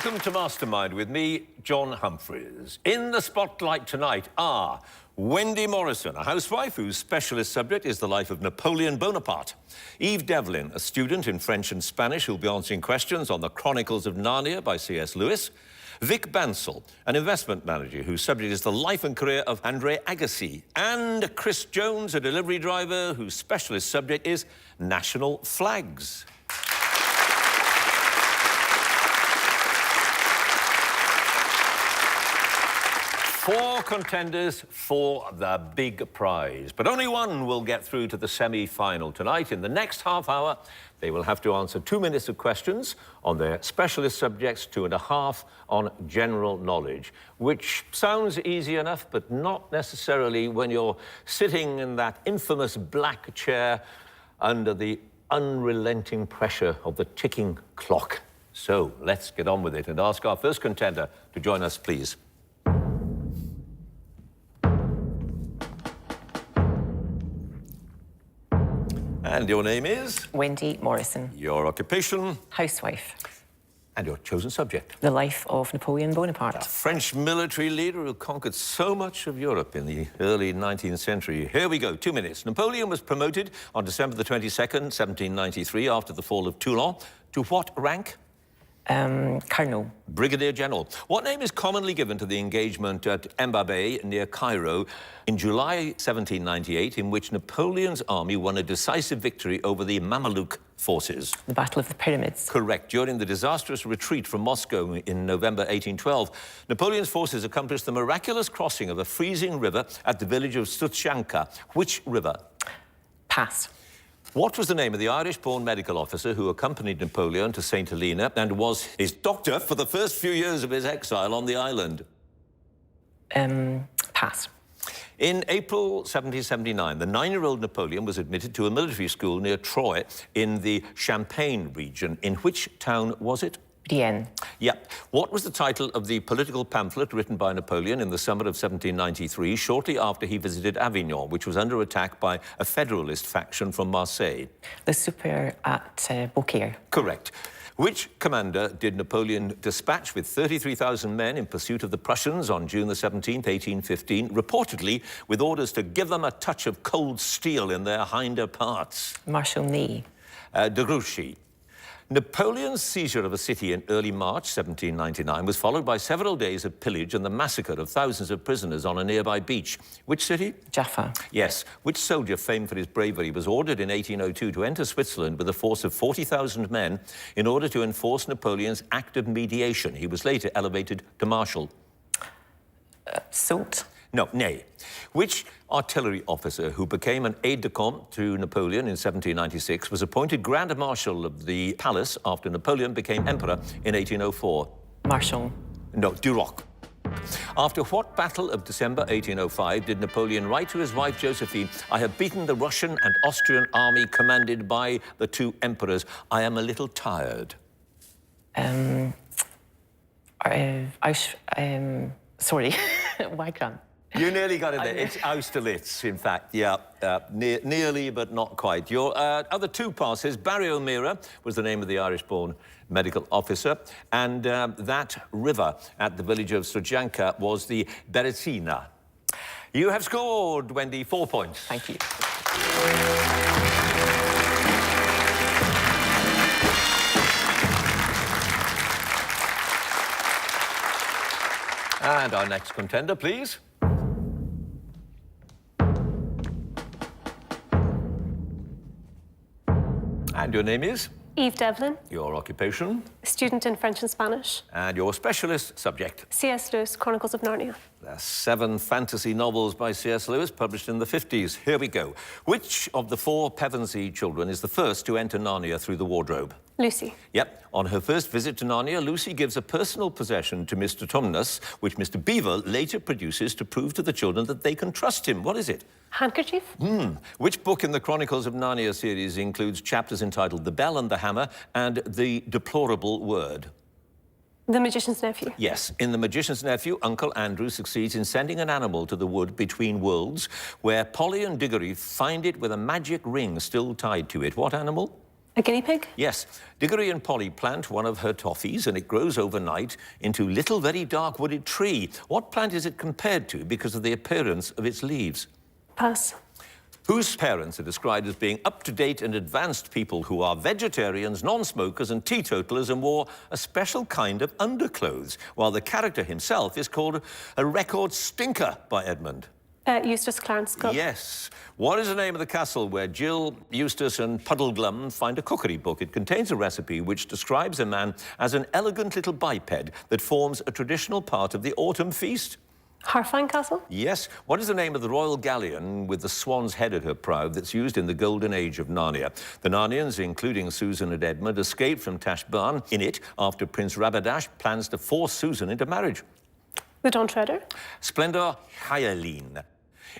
Welcome to Mastermind with me, John Humphrys. In the spotlight tonight are Wendy Morrison, a housewife whose specialist subject is the life of Napoleon Bonaparte. Eve Devlin, a student in French and Spanish who'll be answering questions on the Chronicles of Narnia by C.S. Lewis. Vic Bansal, an investment manager whose subject is the life and career of Andre Agassi. And Chris Jones, a delivery driver whose specialist subject is national flags. Four contenders for the big prize. But only one will get through to the semi-final tonight. In the next half hour, they will have to answer 2 minutes of questions on their specialist subjects, 2.5 on general knowledge, which sounds easy enough, but not necessarily when you're sitting in that infamous black chair under the unrelenting pressure of the ticking clock. So let's get on with it and ask our first contender to join us, please. And your name is? Wendy Morrison. Your occupation? Housewife. And your chosen subject? The life of Napoleon Bonaparte. A French military leader who conquered so much of Europe in the early 19th century. Here we go, 2 minutes. Napoleon was promoted on December the 22nd, 1793, after the fall of Toulon. To what rank? Colonel. Brigadier General. What name is commonly given to the engagement at Mbabe near Cairo in July 1798, in which Napoleon's army won a decisive victory over the Mameluke forces? The Battle of the Pyramids. Correct. During the disastrous retreat from Moscow in November 1812, Napoleon's forces accomplished the miraculous crossing of a freezing river at the village of Stuttjanka. Which river? Pass. What was the name of the Irish-born medical officer who accompanied Napoleon to St. Helena and was his doctor for the first few years of his exile on the island? Pass. In April 1779, the 9-year-old Napoleon was admitted to a military school near Troyes in the Champagne region. In which town was it? Brienne. Yep. What was the title of the political pamphlet written by Napoleon in the summer of 1793, shortly after he visited Avignon, which was under attack by a federalist faction from Marseille? The Super at Beaucaire. Correct. Which commander did Napoleon dispatch with 33,000 men in pursuit of the Prussians on June the 17th, 1815, reportedly with orders to give them a touch of cold steel in their hinder parts? Marshal Ney. De Grouchy. Napoleon's seizure of a city in early March 1799 was followed by several days of pillage and the massacre of thousands of prisoners on a nearby beach. Which city? Jaffa. Yes. Which soldier famed for his bravery was ordered in 1802 to enter Switzerland with a force of 40,000 men in order to enforce Napoleon's act of mediation? He was later elevated to marshal. Soult. No, Ney. Which artillery officer who became an aide-de-camp to Napoleon in 1796 was appointed Grand Marshal of the palace after Napoleon became emperor in 1804? Marshal. No, Duroc. After what battle of December 1805 did Napoleon write to his wife Josephine, "I have beaten the Russian and Austrian army commanded by the two emperors. I am a little tired"? Sorry, Wagram. You nearly got it there. It's Austerlitz, in fact. Yeah, nearly, but not quite. Your other two passes, Barry O'Meara was the name of the Irish-born medical officer, and that river at the village of Stuttjanka was the Beresina. You have scored, Wendy, 4 points. Thank you. And our next contender, please. And your name is? Eve Devlin. Your occupation? Student in French and Spanish. And your specialist subject? C.S. Lewis, Chronicles of Narnia. There are 7 fantasy novels by C.S. Lewis published in the 50s. Here we go. Which of the 4 Pevensey children is the first to enter Narnia through the wardrobe? Lucy. Yep. On her first visit to Narnia, Lucy gives a personal possession to Mr. Tumnus, which Mr. Beaver later produces to prove to the children that they can trust him. What is it? Handkerchief. Which book in the Chronicles of Narnia series includes chapters entitled The Bell and the Hammer and The Deplorable Word? The Magician's Nephew. Yes. In The Magician's Nephew, Uncle Andrew succeeds in sending an animal to the wood between worlds, where Polly and Diggory find it with a magic ring still tied to it. What animal? A guinea pig? Yes. Diggory and Polly plant one of her toffees and it grows overnight into a little very dark wooded tree. What plant is it compared to because of the appearance of its leaves? Pass. Whose parents are described as being up-to-date and advanced people who are vegetarians, non-smokers and teetotalers and wore a special kind of underclothes, while the character himself is called a record stinker by Edmund? Eustace Clarence Scott. Yes. What is the name of the castle where Jill, Eustace and Puddleglum find a cookery book? It contains a recipe which describes a man as an elegant little biped that forms a traditional part of the autumn feast. Harfine Castle? Yes. What is the name of the royal galleon with the swan's head at her prow that's used in the golden age of Narnia? The Narnians, including Susan and Edmund, escape from Tashbaan in it after Prince Rabadash plans to force Susan into marriage. The Dawn Treader? Splendor Hyaline.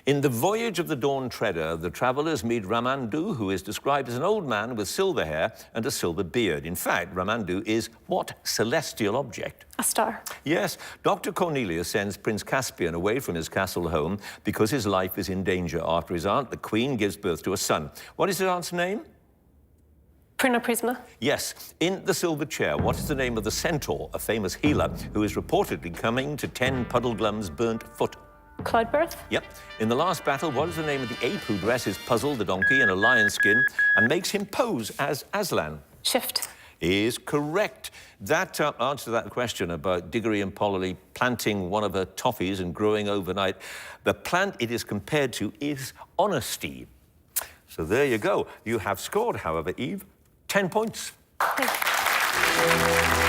In The Voyage of the Dawn Treader, the travellers meet Ramandu, who is described as an old man with silver hair and a silver beard. In fact, Ramandu is what celestial object? A star. Yes, Dr. Cornelius sends Prince Caspian away from his castle home because his life is in danger after his aunt, the Queen, gives birth to a son. What is his aunt's name? Prina Prisma? Yes. In The Silver Chair, what is the name of the centaur, a famous healer, who is reportedly coming to tend Puddleglum's burnt foot? Cloudbirth? Yep. In the last battle, what is the name of the ape who dresses Puzzle the donkey in a lion skin and makes him pose as Aslan? Shift. Is correct. That answer to that question about Diggory and Polly planting one of her toffees and growing overnight, the plant it is compared to is honesty. So there you go. You have scored, however, Eve, 10 points. Thank you.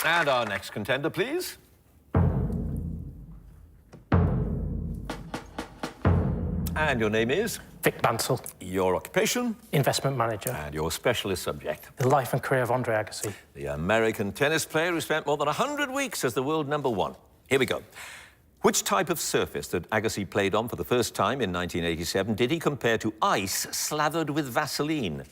And our next contender, please. And your name is? Vic Bansal, Your occupation? investment manager. And your specialist subject? The life and career of Andre Agassi. The American tennis player who spent more than 100 weeks as the world #1. Here we go. Which type of surface that Agassi played on for the first time in 1987 did he compare to ice slathered with Vaseline?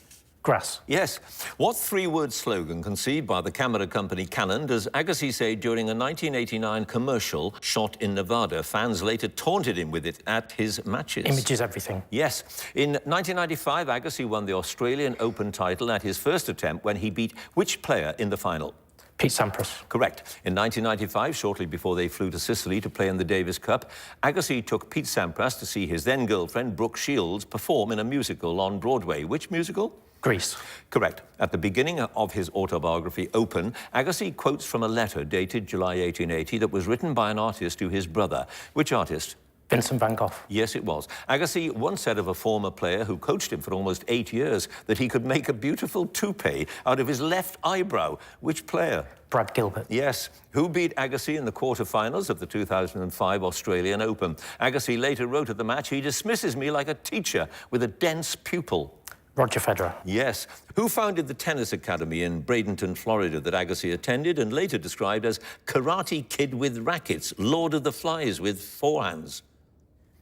Grass. Yes. What three-word slogan conceived by the camera company Canon does Agassi say during a 1989 commercial shot in Nevada? Fans later taunted him with it at his matches. Image is everything. Yes. In 1995, Agassi won the Australian Open title at his first attempt when he beat which player in the final? Pete Sampras. Correct. In 1995, shortly before they flew to Sicily to play in the Davis Cup, Agassi took Pete Sampras to see his then-girlfriend, Brooke Shields, perform in a musical on Broadway. Which musical? Greece. Correct. At the beginning of his autobiography, Open, Agassi quotes from a letter dated July 1880 that was written by an artist to his brother. Which artist? Vincent van Gogh. Yes, it was. Agassi once said of a former player who coached him for almost 8 years that he could make a beautiful toupee out of his left eyebrow. Which player? Brad Gilbert. Yes. Who beat Agassi in the quarterfinals of the 2005 Australian Open? Agassi later wrote at the match, "He dismisses me like a teacher with a dense pupil." Roger Federer. Yes. Who founded the tennis academy in Bradenton, Florida that Agassi attended and later described as Karate Kid with rackets, Lord of the Flies with forehands?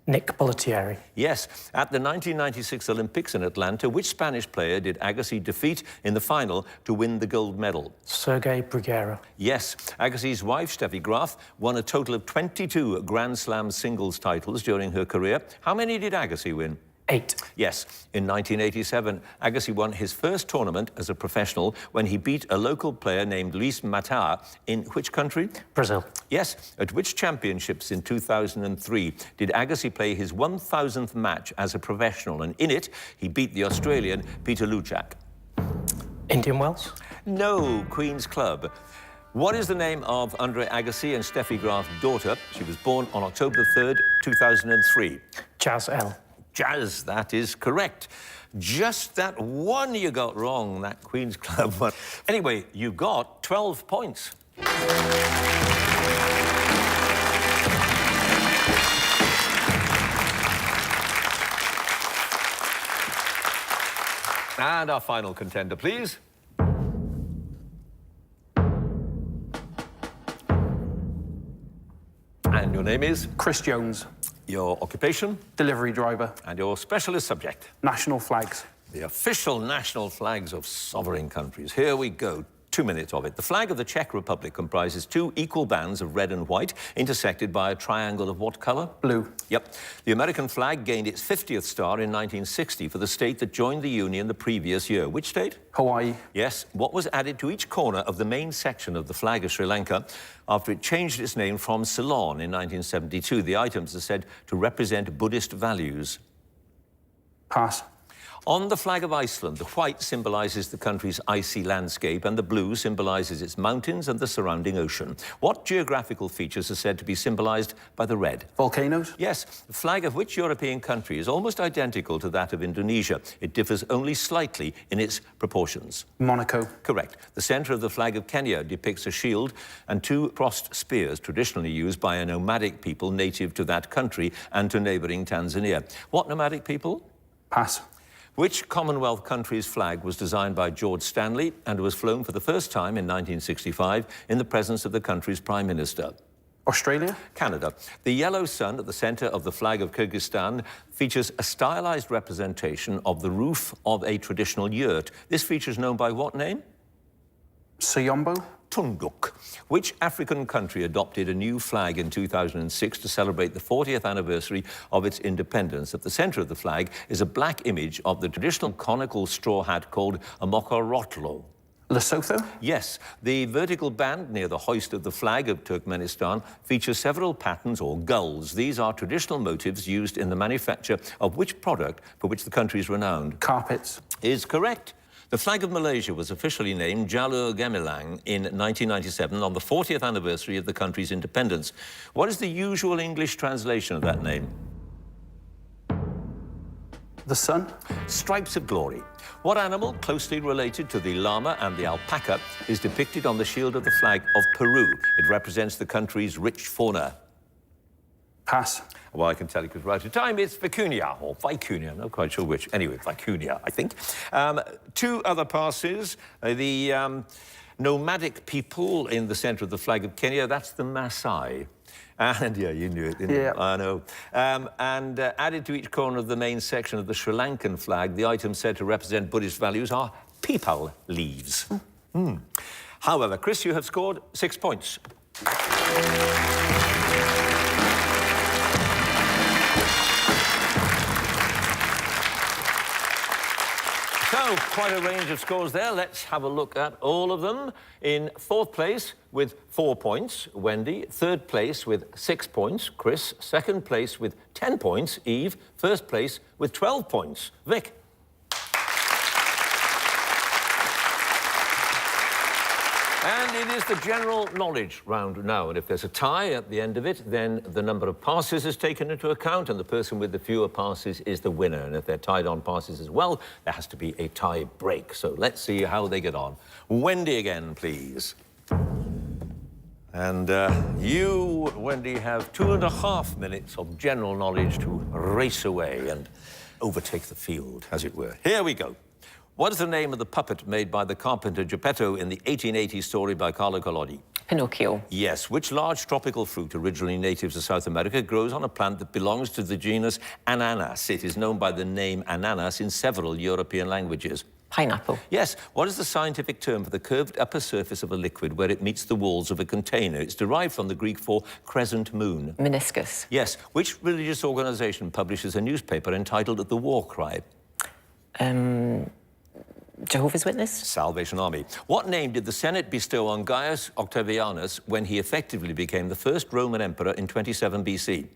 Nick Bollettieri. Yes. At the 1996 Olympics in Atlanta, which Spanish player did Agassi defeat in the final to win the gold medal? Sergei Bruguera. Yes. Agassi's wife, Steffi Graf, won a total of 22 Grand Slam singles titles during her career. How many did Agassi win? 8. Yes. In 1987, Agassi won his first tournament as a professional when he beat a local player named Luis Matar in which country? Brazil. Yes. At which championships in 2003 did Agassi play his 1,000th match as a professional? And in it, he beat the Australian Peter Luchak. Indian Wells. No, Queen's Club. What is the name of Andre Agassi and Steffi Graf's daughter? She was born on October 3rd, 2003. Jazz L. Jazz, that is correct. Just that one you got wrong, that Queen's Club one. Anyway, you got 12 points. And our final contender, please. And your name is? Chris Jones, Your occupation? delivery driver, And your specialist subject? national flags. The official national flags of sovereign countries. Here we go. 2 minutes of it. The flag of the Czech Republic comprises two equal bands of red and white, intersected by a triangle of what colour? Blue. Yep. The American flag gained its 50th star in 1960 for the state that joined the Union the previous year. Which state? Hawaii. Yes. What was added to each corner of the main section of the flag of Sri Lanka after it changed its name from Ceylon in 1972? The items are said to represent Buddhist values. Pass. On the flag of Iceland, the white symbolises the country's icy landscape and the blue symbolises its mountains and the surrounding ocean. What geographical features are said to be symbolised by the red? Volcanoes. Yes. The flag of which European country is almost identical to that of Indonesia? It differs only slightly in its proportions. Monaco. Correct. The centre of the flag of Kenya depicts a shield and two crossed spears traditionally used by a nomadic people native to that country and to neighbouring Tanzania. What nomadic people? Pass. Which Commonwealth country's flag was designed by George Stanley and was flown for the first time in 1965 in the presence of the country's Prime Minister? Australia. Canada. The yellow sun at the centre of the flag of Kyrgyzstan features a stylised representation of the roof of a traditional yurt. This feature is known by what name? Sayombo. Tunduk. Which African country adopted a new flag in 2006 to celebrate the 40th anniversary of its independence? At the centre of the flag is a black image of the traditional conical straw hat called a mokorotlo. Lesotho. Yes, the vertical band near the hoist of the flag of Turkmenistan features several patterns or gulls. These are traditional motifs used in the manufacture of which product for which the country is renowned? Carpets. Is correct. The flag of Malaysia was officially named Jalur Gemilang in 1997 on the 40th anniversary of the country's independence. What is the usual English translation of that name? The sun. Stripes of glory. What animal, closely related to the llama and the alpaca, is depicted on the shield of the flag of Peru? It represents the country's rich fauna. Pass. Well, I can tell you because we're out of time. It's vicuña, or vicuña, I'm not quite sure which. Anyway, vicuña, I think. Two other passes. The nomadic people in the centre of the flag of Kenya, that's the Maasai. And, yeah, you knew it, didn't you? I know. And added to each corner of the main section of the Sri Lankan flag, the items said to represent Buddhist values are peepal leaves. However, Chris, you have scored 6 points. So, quite a range of scores there. Let's have a look at all of them. In fourth place with 4 points, Wendy. Third place with 6 points, Chris. Second place with 10 points, Eve. First place with 12 points, Vic. And it is the general knowledge round now, and if there's a tie at the end of it, then the number of passes is taken into account, and the person with the fewer passes is the winner. And if they're tied on passes as well, there has to be a tie break. So let's see how they get on. Wendy again, please. And you, Wendy, have 2.5 minutes of general knowledge to race away and overtake the field, as it were. Here we go. What is the name of the puppet made by the carpenter Geppetto in the 1880 story by Carlo Collodi? Pinocchio. Yes. Which large tropical fruit, originally native to South America, grows on a plant that belongs to the genus Ananas? It is known by the name ananas in several European languages. Pineapple. Yes. What is the scientific term for the curved upper surface of a liquid where it meets the walls of a container? It's derived from the Greek for crescent moon. Meniscus. Yes. Which religious organisation publishes a newspaper entitled The War Cry? Jehovah's Witness. Salvation Army. What name did the Senate bestow on Gaius Octavianus when he effectively became the first Roman emperor in 27 BC?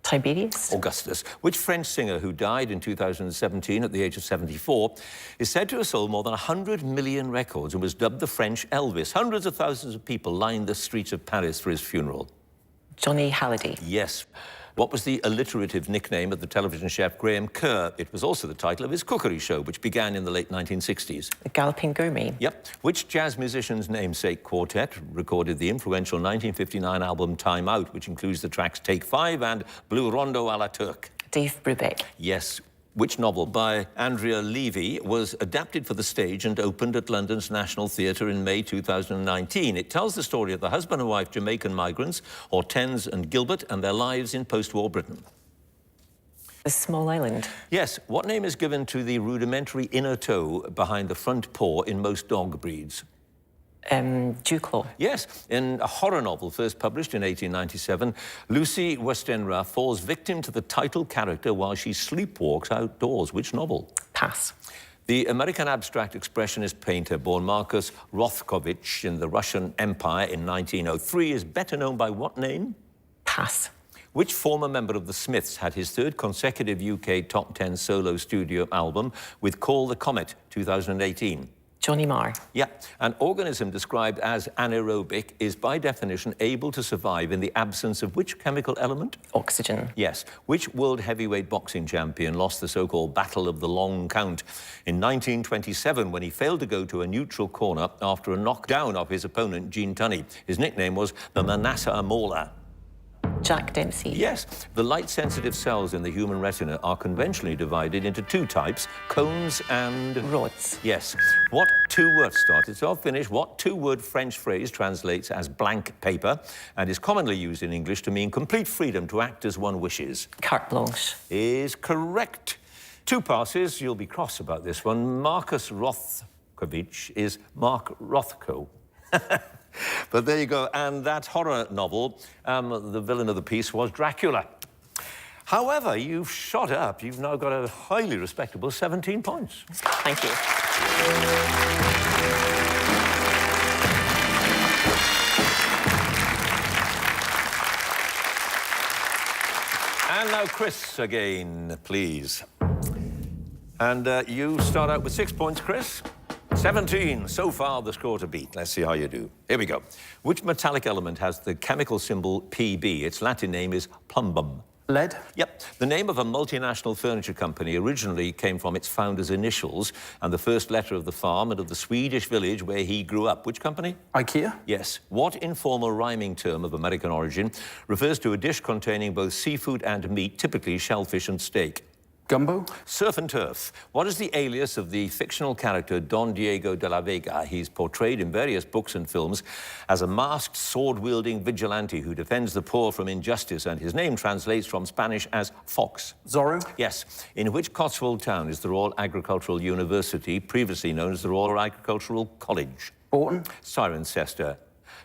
Tiberius. Augustus. Which French singer who died in 2017 at the age of 74 is said to have sold more than 100 million records and was dubbed the French Elvis? Hundreds of thousands of people lined the streets of Paris for his funeral. Johnny Halliday. Yes. What was the alliterative nickname of the television chef Graham Kerr? It was also the title of his cookery show, which began in the late 1960s. The Galloping Gourmet. Yep. Which jazz musician's namesake quartet recorded the influential 1959 album Time Out, which includes the tracks Take 5 and Blue Rondo à la Turque? Dave Brubeck. Yes. Which novel by Andrea Levy was adapted for the stage and opened at London's National Theatre in May 2019? It tells the story of the husband and wife Jamaican migrants, Hortense and Gilbert, and their lives in post-war Britain. The Small Island. Yes. What name is given to the rudimentary inner toe behind the front paw in most dog breeds? Dewclaw. Yes, in a horror novel first published in 1897, Lucy Westenra falls victim to the title character while she sleepwalks outdoors. Which novel? Pass. The American abstract expressionist painter born Marcus Rothkovich in the Russian Empire in 1903 is better known by what name? Pass. Which former member of the Smiths had his third consecutive UK top 10 solo studio album with Call the Comet 2018? Johnny Marr. Yeah, an organism described as anaerobic is by definition able to survive in the absence of which chemical element? Oxygen. Yes. Which world heavyweight boxing champion lost the so-called Battle of the Long Count in 1927 when he failed to go to a neutral corner after a knockdown of his opponent, Gene Tunney? His nickname was the Manasseh Mauler. Jack Dempsey. Yes, the light-sensitive cells in the human retina are conventionally divided into two types, cones and... Rods. Yes. What two-word started, so I'll finish. What two-word French phrase translates as blank paper and is commonly used in English to mean complete freedom to act as one wishes? Carte blanche. Is correct. Two passes. You'll be cross about this one. Marcus Rothkovich is Mark Rothko. But there you go. And that horror novel, the villain of the piece was Dracula. However, you've shot up. You've now got a highly respectable 17 points. Thank you. And now Chris again, please. And you start out with 6 points, Chris. 17, so far the score to beat. Let's see how you do. Here we go. Which metallic element has the chemical symbol Pb? Its Latin name is plumbum. Lead? Yep. The name of a multinational furniture company originally came from its founder's initials and the first letter of the farm and of the Swedish village where he grew up. Which company? IKEA? Yes. What informal rhyming term of American origin refers to a dish containing both seafood and meat, typically shellfish and steak? Gumbo? Surf and turf. What is the alias of the fictional character Don Diego de la Vega? He's portrayed in various books and films as a masked, sword-wielding vigilante who defends the poor from injustice, and his name translates from Spanish as fox. Zorro? Yes. In which Cotswold town is the Royal Agricultural University, previously known as the Royal Agricultural College? Borton? Cirencester.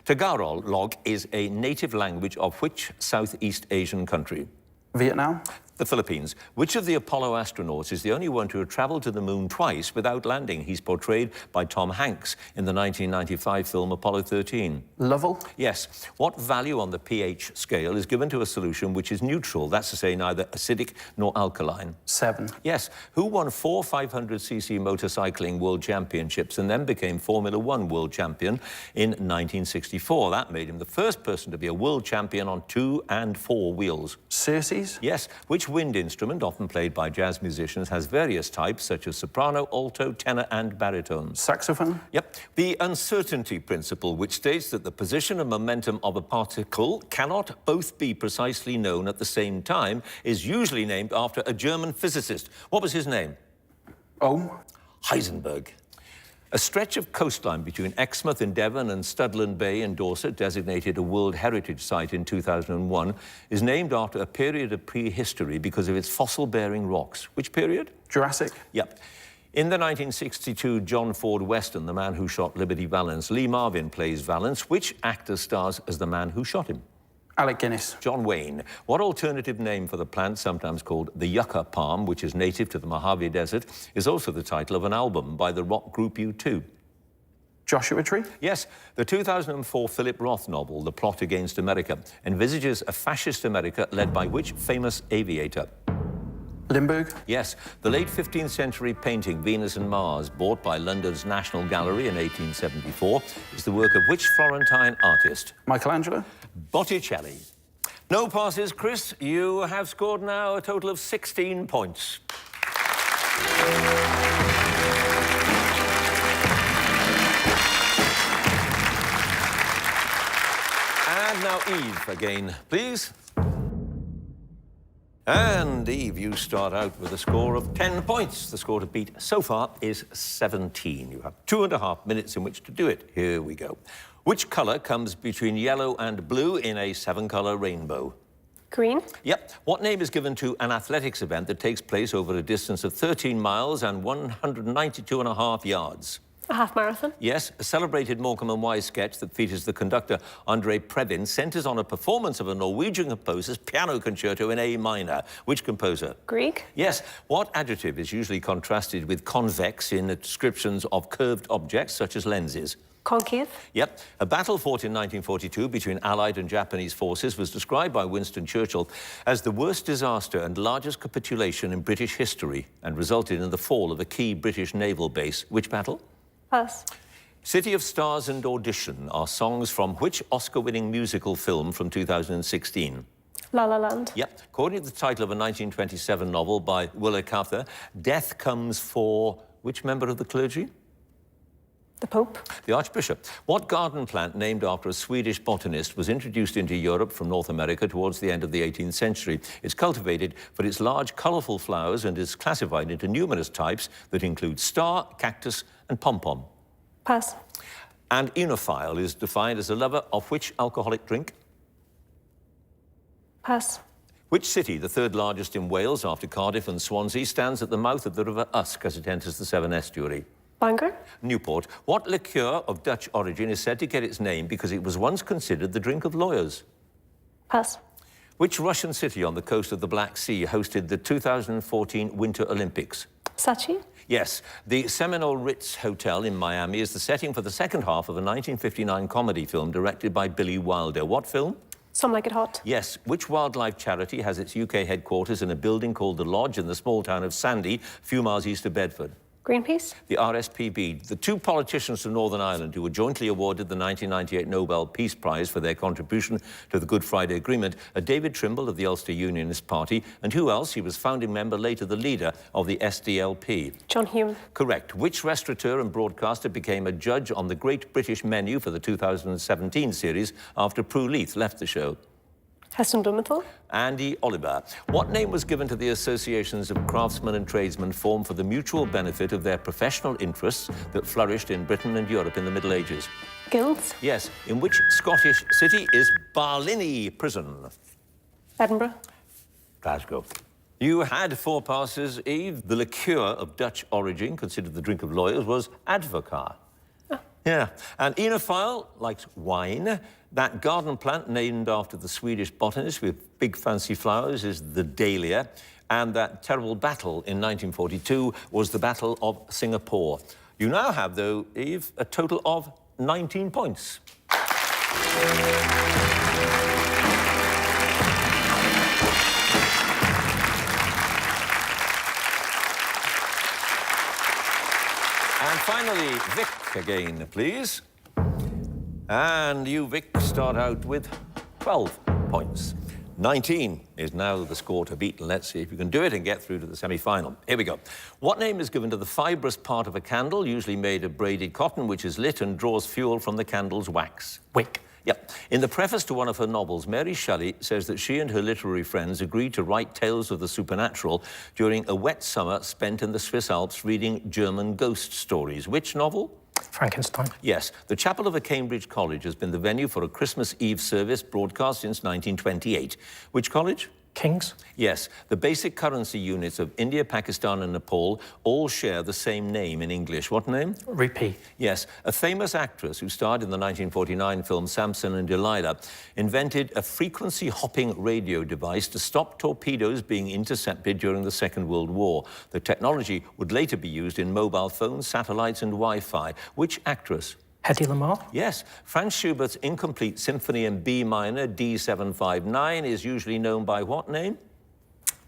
Tagalog is a native language of which Southeast Asian country? Vietnam? The Philippines. Which of the Apollo astronauts is the only one to have travelled to the moon twice without landing? He's portrayed by Tom Hanks in the 1995 film Apollo 13. Lovell? Yes. What value on the pH scale is given to a solution which is neutral? That's to say, neither acidic nor alkaline. 7. Yes. Who won 4 500cc motorcycling world championships and then became Formula One world champion in 1964? That made him the first person to be a world champion on 2 and 4 wheels. Circes? Yes. Which wind instrument, often played by jazz musicians, has various types such as soprano, alto, tenor and baritone? Saxophone? Yep. The uncertainty principle, which states that the position and momentum of a particle cannot both be precisely known at the same time, is usually named after a German physicist. What was his name? Ohm? Heisenberg. A stretch of coastline between Exmouth in Devon and Studland Bay in Dorset, designated a World Heritage Site in 2001, is named after a period of prehistory because of its fossil-bearing rocks. Which period? Jurassic? Yep. In the 1962 John Ford Western, The Man Who Shot Liberty Valance, Lee Marvin plays Valance. Which actor stars as the man who shot him? Alec Guinness? John Wayne. What alternative name for the plant, sometimes called the yucca palm, which is native to the Mojave Desert, is also the title of an album by the rock group U2? Joshua Tree? Yes, the 2004 Philip Roth novel, The Plot Against America, envisages a fascist America led by which famous aviator? Limburg? Yes, the late 15th century painting Venus and Mars, bought by London's National Gallery in 1874, is the work of which Florentine artist? Michelangelo? Botticelli. No passes, Chris. You have scored now a total of 16 points. And now Eve again, please. And Eve, you start out with a score of 10 points. The score to beat so far is 17. You have 2.5 minutes in which to do it. Here we go. Which colour comes between yellow and blue in a 7-colour rainbow? Green? Yep. What name is given to an athletics event that takes place over a distance of 13 miles and 192.5 yards? A half marathon. Yes, a celebrated Morecambe and Wise sketch that features the conductor Andre Previn centres on a performance of a Norwegian composer's piano concerto in A minor. Which composer? Grieg. Yes. What adjective is usually contrasted with convex in descriptions of curved objects such as lenses? Concave. Yep. A battle fought in 1942 between Allied and Japanese forces was described by Winston Churchill as the worst disaster and largest capitulation in British history and resulted in the fall of a key British naval base. Which battle? Pass. City of Stars and Audition are songs from which Oscar-winning musical film from 2016? La La Land. Yep. According to the title of a 1927 novel by Willa Cather, death comes for which member of the clergy? The Pope. The Archbishop. What garden plant named after a Swedish botanist was introduced into Europe from North America towards the end of the 18th century? It's cultivated for its large, colourful flowers and is classified into numerous types that include star, cactus and pom-pom. Pass. And enophile is defined as a lover of which alcoholic drink? Pass. Which city, the third largest in Wales after Cardiff and Swansea, stands at the mouth of the River Usk as it enters the Severn Estuary? Bangor. Newport. What liqueur of Dutch origin is said to get its name because it was once considered the drink of lawyers? Pass. Which Russian city on the coast of the Black Sea hosted the 2014 Winter Olympics? Sachi. Yes, the Seminole Ritz Hotel in Miami is the setting for the second half of a 1959 comedy film directed by Billy Wilder. What film? Some Like It Hot. Yes. Which wildlife charity has its UK headquarters in a building called The Lodge in the small town of Sandy, a few miles east of Bedford? Greenpeace. The RSPB. The two politicians from Northern Ireland who were jointly awarded the 1998 Nobel Peace Prize for their contribution to the Good Friday Agreement are David Trimble of the Ulster Unionist Party, and who else? He was founding member, later the leader of the SDLP. John Hume. Correct. Which restaurateur and broadcaster became a judge on the Great British Menu for the 2017 series after Prue Leith left the show? Heston Blumenthal. Andy Oliver. What name was given to the associations of craftsmen and tradesmen formed for the mutual benefit of their professional interests that flourished in Britain and Europe in the Middle Ages? Guilds. Yes. In which Scottish city is Barlinnie Prison? Edinburgh. Glasgow. You had 4 passes, Eve. The liqueur of Dutch origin, considered the drink of lawyers, was Advocaat. Yeah, and enophile likes wine. That garden plant named after the Swedish botanist with big fancy flowers is the dahlia. And that terrible battle in 1942 was the Battle of Singapore. You now have, though, Eve, a total of 19 points. And finally, Vic again, please. And you, Vic, start out with 12 points. 19 is now the score to beat, and let's see if you can do it and get through to the semi-final. Here we go. What name is given to the fibrous part of a candle, usually made of braided cotton, which is lit and draws fuel from the candle's wax? Wick. Yep. In the preface to one of her novels, Mary Shelley says that she and her literary friends agreed to write tales of the supernatural during a wet summer spent in the Swiss Alps reading German ghost stories. Which novel? Frankenstein. Yes. The chapel of a Cambridge college has been the venue for a Christmas Eve service broadcast since 1928. Which college? Kings. Yes. The basic currency units of India, Pakistan and Nepal all share the same name in English. What name? Rupee. Yes. A famous actress who starred in the 1949 film Samson and Delilah invented a frequency-hopping radio device to stop torpedoes being intercepted during the Second World War. The technology would later be used in mobile phones, satellites and Wi-Fi. Which actress? Hedy Lamarr. Yes. Franz Schubert's incomplete symphony in B minor, D759, is usually known by what name?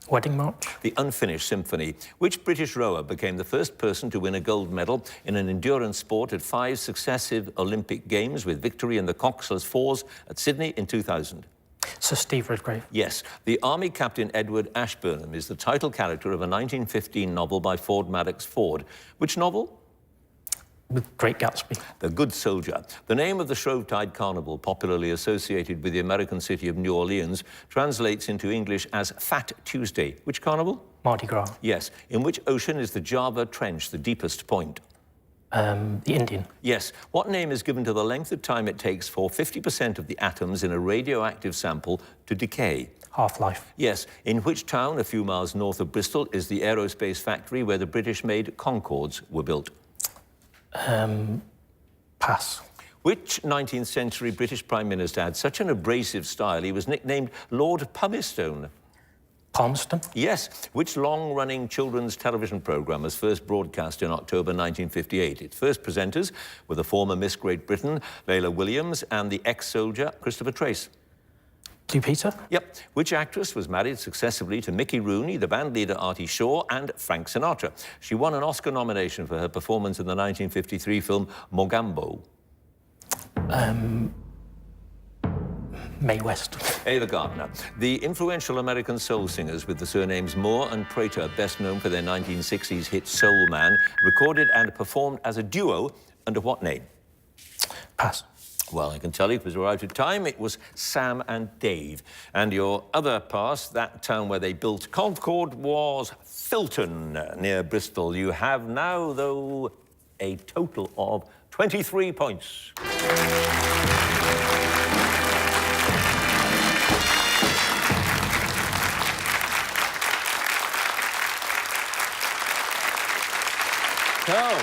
Wedding March. The Unfinished Symphony. Which British rower became the first person to win a gold medal in an endurance sport at 5 successive Olympic Games, with victory in the coxless fours at Sydney in 2000? Sir Steve Redgrave. Yes. The Army Captain Edward Ashburnham is the title character of a 1915 novel by Ford Madox Ford. Which novel? With Great Gatsby. The Good Soldier. The name of the Shrovetide Carnival, popularly associated with the American city of New Orleans, translates into English as Fat Tuesday. Which carnival? Mardi Gras. Yes. In which ocean is the Java Trench the deepest point? The Indian. Yes. What name is given to the length of time it takes for 50% of the atoms in a radioactive sample to decay? Half-Life. Yes. In which town, a few miles north of Bristol, is the aerospace factory where the British-made Concords were built? Pass. Which 19th century British Prime Minister had such an abrasive style he was nicknamed Lord Pumicestone? Palmerston. Yes. Which long-running children's television programme was first broadcast in October 1958? Its first presenters were the former Miss Great Britain, Layla Williams, and the ex-soldier, Christopher Trace. Blue Peter. Yep. Which actress was married successively to Mickey Rooney, the band leader Artie Shaw, and Frank Sinatra? She won an Oscar nomination for her performance in the 1953 film Mogambo. Mae West. Ava Gardner. The influential American soul singers with the surnames Moore and Prater, best known for their 1960s hit Soul Man, recorded and performed as a duo under what name? Pass. Well, I can tell you, because we're out of time, it was Sam and Dave. And your other pass, that town where they built Concord, was Filton, near Bristol. You have now, though, a total of 23 points. So,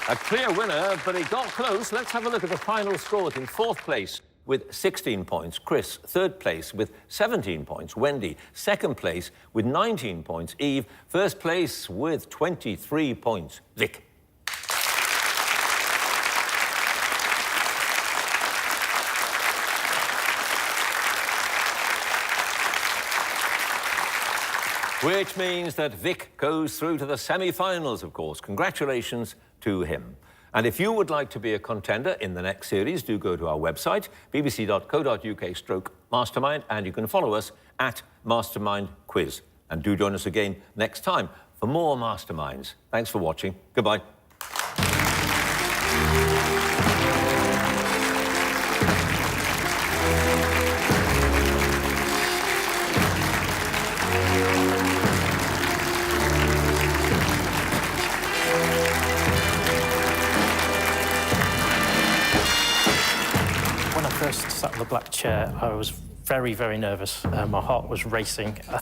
a clear winner, but he got close. Let's have a look at the final scores. In fourth place with 16 points, Chris. Third place with 17 points, Wendy. Second place with 19 points, Eve. First place with 23 points, Vic. Which means that Vic goes through to the semi-finals, of course. Congratulations to him. And if you would like to be a contender in the next series, do go to our website, bbc.co.uk/mastermind, and you can follow us at Mastermind Quiz. And do join us again next time for more Masterminds. Thanks for watching. Goodbye. When I first sat in the black chair, I was very, very nervous. My heart was racing. I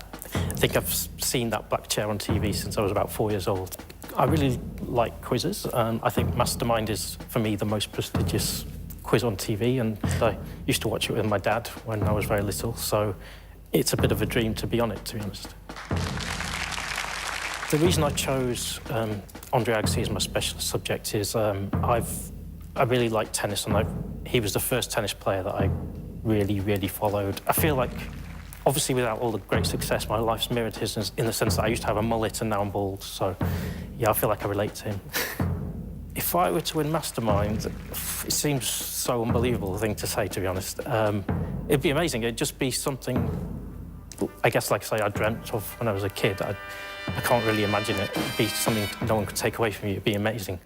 think I've seen that black chair on TV since I was about 4 years old. I really like quizzes. I think Mastermind is, for me, the most prestigious quiz on TV, and I used to watch it with my dad when I was very little, so it's a bit of a dream to be on it, to be honest. The reason I chose Andre Agassi as my specialist subject is I really like tennis, and he was the first tennis player that I really, really followed. I feel like, obviously without all the great success, my life's mirrored his in the sense that I used to have a mullet and now I'm bald, so yeah, I feel like I relate to him. If I were to win Mastermind, it seems so unbelievable a thing to say, to be honest. It'd be amazing. It'd just be something, I guess, like I say, I dreamt of when I was a kid. I can't really imagine it. It'd be something no one could take away from you. It'd be amazing.